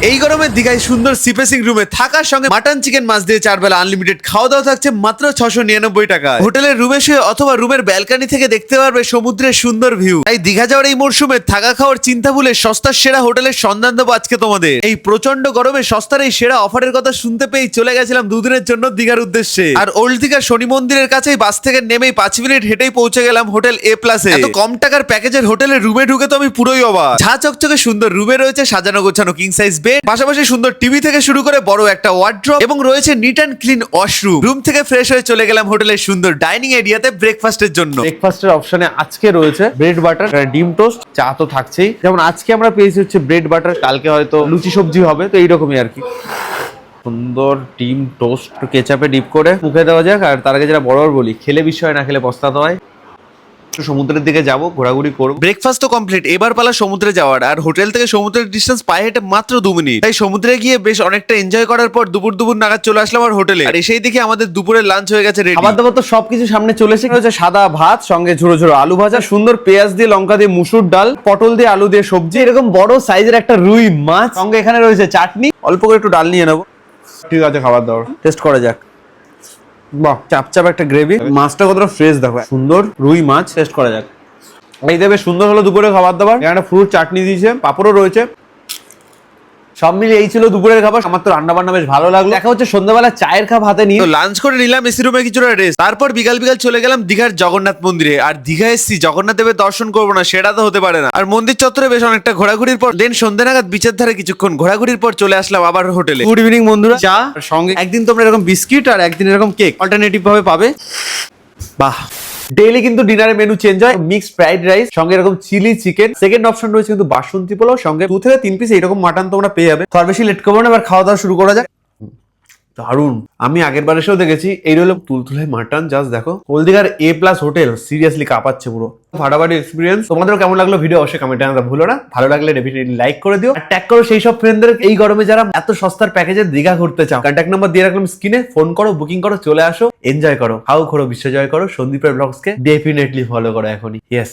এই গরমে দীঘায় সুন্দর সিপেসিং রুমে থাকার সঙ্গে মাটন চিকেন মাছ দিয়ে 4 বেলা আনলিমিটেড খাওয়া দাওয়া থাকছে মাত্র 699 টাকায়। হোটেলের রুমে শুয়ে অথবা রুমের ব্যালকনি থেকে দেখতে পারবে সমুদ্রের সুন্দর ভিউ। তাই দীঘা যাওয়ার এই মরশুমে থাকা খাওয়ার চিন্তা ভুলে সস্তার সেরা হোটেলের সন্ধান দেবো আজকে তোমাদের। এই প্রচন্ড গরমে সস্তার এই সেরা অফারের কথা শুনতে পেয়ে চলে গেছিলাম দুদিনের জন্য দীঘার উদ্দেশ্যে। আর ওল্ড দীঘার শনি মন্দিরের কাছেই বাস থেকে নেমেই 5 মিনিট হেঁটেই পৌঁছে গেলাম হোটেল এ প্লাসে। এত কম টাকার প্যাকেজের হোটেলের রুমে ঢুকে তো আমি পুরোই অবাক। ঝা চকচকে সুন্দর রুমে রয়েছে সাজানো গোছানো কিং সাইজ বেড, পাশাপাশি সুন্দর টিভি থেকে শুরু করে বড় একটা ওয়ার্ড্রপ এবং রয়েছে neat and clean washroom. Room থেকে ফ্রেশ হয়ে চলে গেলাম হোটেলের সুন্দর ডাইনিং এরিয়াতে ব্রেকফাস্টের জন্য। ব্রেকফাস্টের অপশনে আজকে রয়েছে ব্রেড বাটার, ডিম টোস্ট, চা তো থাকছেই। যেমন আজকে আমরা পেয়েছি হচ্ছে ব্রেড বাটার, কালকে হয়তো লুচি সবজি হবে, তো এইরকমই আর কি। সুন্দর ডিম টোস্ট কেচাপে ডিপ করে মুখে দেওয়া যাক। আর তার আগে যেটা বরাবর বলি, খেলে বিষয় না খেলে পস্তাতে হয়। সমুদ্রের দিকে যাব, ঘোরাঘুরি করব। ব্রেকফাস্ট তো কমপ্লিট, এবার পালা সমুদ্রে যাওয়ার। আর হোটেল থেকে সমুদ্রের ডিস্টেন্স পায়ে হেঁটে মাত্র 2 মিনিট। তাই সমুদ্রে গিয়ে বেশ অনেকটা এনজয় করার পর দুপুর নাগাদ চলে আসলাম আর হোটেলে। আর এসেই দেখি আমাদের দুপুরের লাঞ্চ হয়ে গেছে রেডি। খাবার দাবার তো সবকিছু সামনে চলে এসে রয়েছে। সাদা ভাত, সঙ্গে ঝুড়ো ঝুড়ো আলু ভাজা, সুন্দর পেঁয়াজ দিয়ে লঙ্কা দিয়ে মুসুর ডাল, পটল দিয়ে আলু দিয়ে সবজি, এরকম বড় সাইজের একটা রুই মাছ, সঙ্গে এখানে রয়েছে চাটনি। অল্প করে একটু ডাল নিয়ে নেবো। ঠিক আছে, খাবার দাবার টেস্ট করা যাক। বাহ, চাপচাপ একটা গ্রেভি, মাছটা কতটা ফ্রেশ দেখো। সুন্দর রুই মাছ, টেস্ট করা যাক। এই দেবে সুন্দর হলো দুপুরের খাবার দাবার। এখানে ফ্রুট চাটনি দিয়েছে, পাপড়ও রয়েছে। সব মিলিয়ে এই ছিল দুপুরের খাবার। আমার তো রান্না বান্না বেশ ভালো লাগলো। দেখা হচ্ছে সন্ধ্যাবেলা চায়ের কাপ হাতে নিয়ে লাঞ্চ করে নিলাম এসি রুমে কিছুটা রেস্ট। তারপর বিকাল চলে গেলাম দীঘার জগন্নাথ মন্দিরে। আর দীঘা এসছি, জগন্নাথ দেবের দর্শন করবো না সেটা তো হতে পারে না। আর মন্দির চত্বরে বেশ অনেকটা ঘোরাঘুরির পর দেন সন্ধ্যে নাগাদ বিচের ধারে কিছুক্ষণ ঘোরাঘুরির পর চলে আসলাম আবার হোটেলে। গুড ইভিনিং বন্ধুরা। চা সঙ্গে একদিন তোমরা এরকম বিস্কিট আর একদিন এরকম কেক অল্টারনেটিভ ভাবে পাবে। বাহ, ডেইলি কিন্তু ডিনারের মেনু চেঞ্জ হয়। মিক্সড ফ্রাইড রাইস, সঙ্গে এরকম চিলি চিকেন। সেকেন্ড অপশন রয়েছে কিন্তু বাসন্তী পোলাও, সঙ্গে 2 থেকে 3 পিস এরকম মাটন তোমরা পেয়ে যাবে। তো আর বেশি লেট করবো না, এবার খাওয়া দাওয়া শুরু করা যাক। দারুন। আমি আগের বার এসেও দেখেছি এই হলো তুলতুলে মাটন। জাস্ট দেখো, হলদিঘার এ প্লাস হোটেল সিরিয়াসলি কাঁপাচ্ছে পুরো। ফাটাফাটি এক্সপিরিয়েন্স। তোমাদেরও কেমন লাগলো ভিডিও অবশ্যই কমেন্টে জানাতে ভুলো না। ভালো লাগলে ডেফিনেটলি লাইক করে দিও, আর ট্যাগ করো সেই সব ফ্রেন্ডদের এই গরমে যারা এত সস্তার প্যাকেজে দীঘা ঘুরতে চাও। কন্ট্যাক্ট নাম্বার দিয়ে রাখলাম স্ক্রিনে, ফোন করো, বুকিং করো, চলে আসো, এনজয় করো, হাউ করো, বিশ্ব জয় করো। সন্দীপের ব্লগসকে ডেফিনেটলি ফলো করো এখনই। ইয়েস।